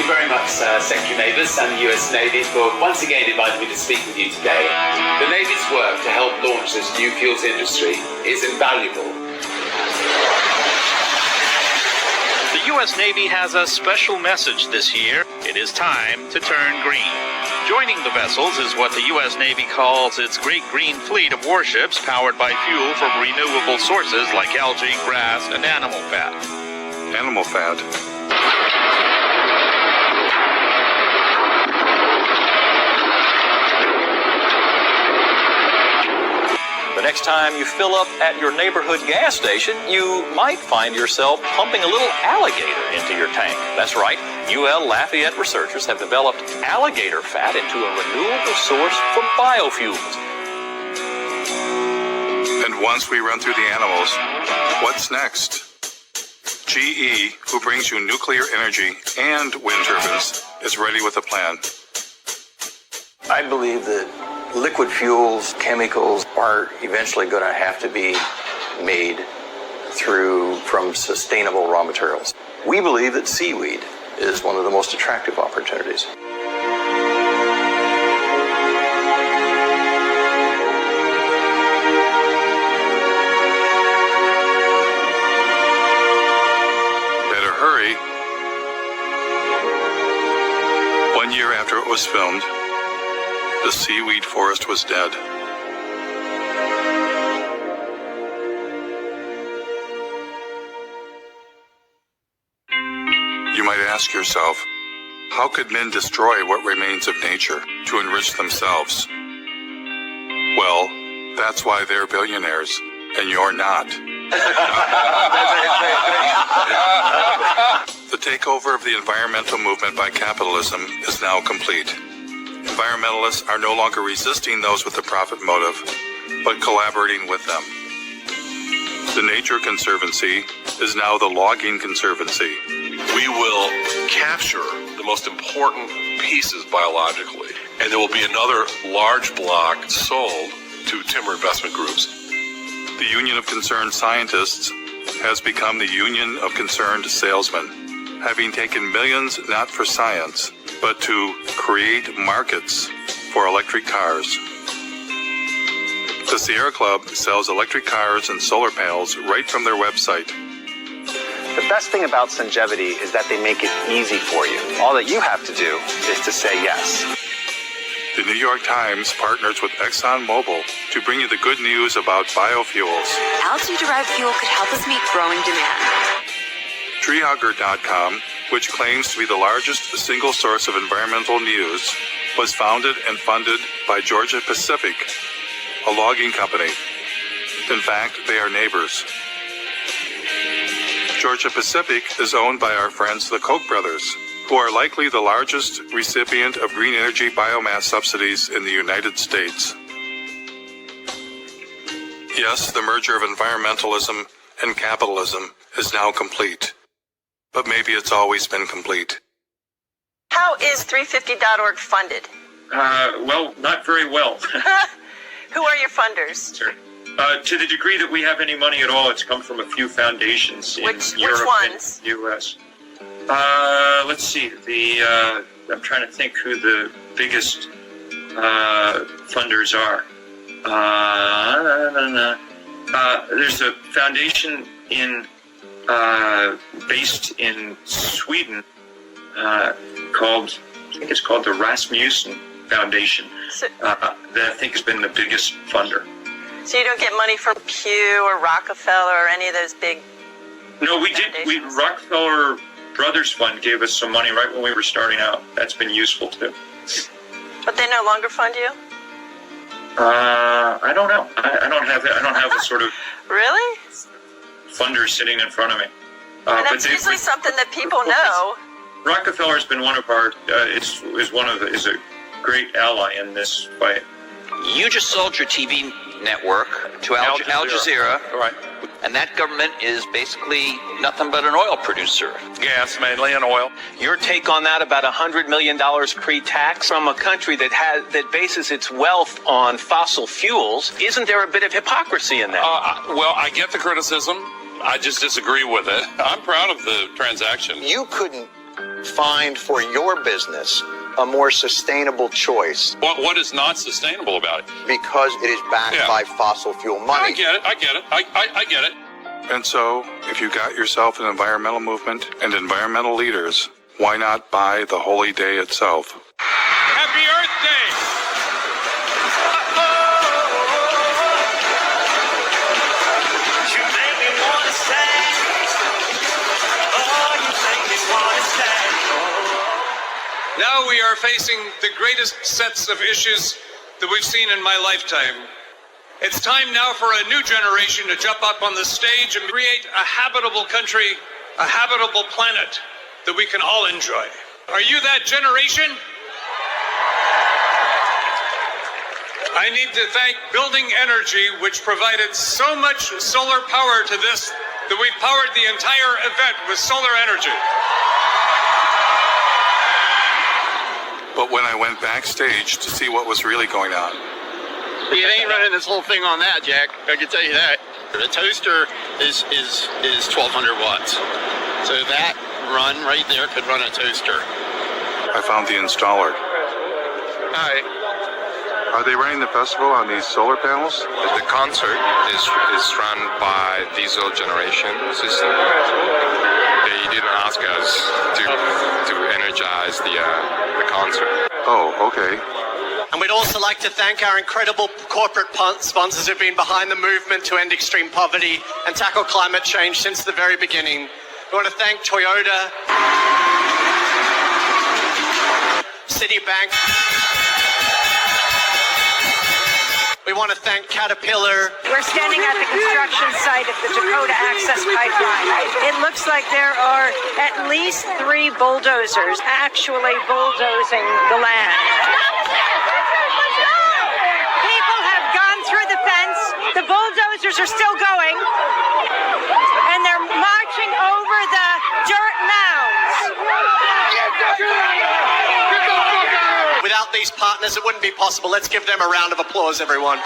you very much, Secretary Mavis and the US Navy, for once again inviting me to speak with you today. The Navy's work to help launch this new fuels industry is invaluable. The U.S. Navy has a special message this year. It is time to turn green. Joining the vessels is what the U.S. Navy calls its Great Green Fleet of warships powered by fuel from renewable sources like algae, grass, and animal fat. Animal fat? The next time you fill up at your neighborhood gas station, you might find yourself pumping a little alligator into your tank. That's right. UL Lafayette researchers have developed alligator fat into a renewable source for biofuels. And once we run through the animals, what's next? GE, who brings you nuclear energy and wind turbines, is ready with a plan. I believe that liquid fuels, chemicals are eventually going to have to be made from sustainable raw materials. We believe that seaweed is one of the most attractive opportunities. Better hurry. 1 year after it was filmed, the seaweed forest was dead. You might ask yourself, how could men destroy what remains of nature to enrich themselves? Well, that's why they're billionaires, and you're not. The takeover of the environmental movement by capitalism is now complete. Environmentalists are no longer resisting those with a profit motive, but collaborating with them. The Nature Conservancy is now the Logging Conservancy. We will capture the most important pieces biologically, and there will be another large block sold to timber investment groups. The Union of Concerned Scientists has become the Union of Concerned Salesmen, having taken millions not for science, but to create markets for electric cars. The Sierra Club sells electric cars and solar panels right from their website. The best thing about Sungevity is that they make it easy for you. All that you have to do is to say yes. The New York Times partners with ExxonMobil to bring you the good news about biofuels. Algae-derived fuel could help us meet growing demand. Treehugger.com, which claims to be the largest single source of environmental news, was founded and funded by Georgia Pacific, a logging company. In fact, they are neighbors. Georgia Pacific is owned by our friends the Koch brothers, who are likely the largest recipient of green energy biomass subsidies in the United States. Yes, the merger of environmentalism and capitalism is now complete. But maybe it's always been complete. How is 350.org funded? Well, not very well. Who are your funders? Sure. To the degree that we have any money at all, it's come from a few foundations in Europe and the U.S. Let's see. I'm trying to think who the biggest funders are. There's a foundation based in Sweden called the Rasmussen Foundation. That I think has been the biggest funder. So you don't get money from Pew or Rockefeller or any of those big... No, we did. Rockefeller Brothers Fund gave us some money right when we were starting out. That's been useful too. But they no longer fund you? I don't know. I don't have a sort of really funder sitting in front of me. And that's usually something that people know. Rockefeller's been one of our is a great ally in this fight. You just sold your TV network to Al Jazeera. Right. And that government is basically nothing but an oil producer. Gas mainly and oil. Your take on that, about $100 million pre-tax from a country that bases its wealth on fossil fuels. Isn't there a bit of hypocrisy in that? Well, I get the criticism. I just disagree with it. I'm proud of the transaction. You couldn't find for your business a more sustainable choice. What is not sustainable about it? Because it is backed by fossil fuel money. I get it. I get it. And so, if you got yourself an environmental movement and environmental leaders, why not buy the holy day itself? Happy Earth Day! You make me wanna say, oh, you make me wanna say. Now we are facing the greatest sets of issues that we've seen in my lifetime. It's time now for a new generation to jump up on the stage and create a habitable country, a habitable planet that we can all enjoy. Are you that generation? I need to thank Building Energy, which provided so much solar power to this that we powered the entire event with solar energy. But when I went backstage to see what was really going on, it ain't running this whole thing on that, Jack. I can tell you that. The toaster is 1,200 watts. So that run right there could run a toaster. I found the installer. Hi. Are they running the festival on these solar panels? The concert is run by diesel generation system. They didn't ask us to energize the concert. Oh, okay. And we'd also like to thank our incredible corporate sponsors who've been behind the movement to end extreme poverty and tackle climate change since the very beginning. We want to thank Toyota, Citibank. We want to thank Caterpillar. We're standing at the construction site of the Dakota Access Pipeline. It looks like there are at least 3 bulldozers actually bulldozing the land. People have gone through the fence. The bulldozers are still going. And they're marching over the dirt mounds. Without these partners, it wouldn't be possible. Let's give them a round of applause, everyone.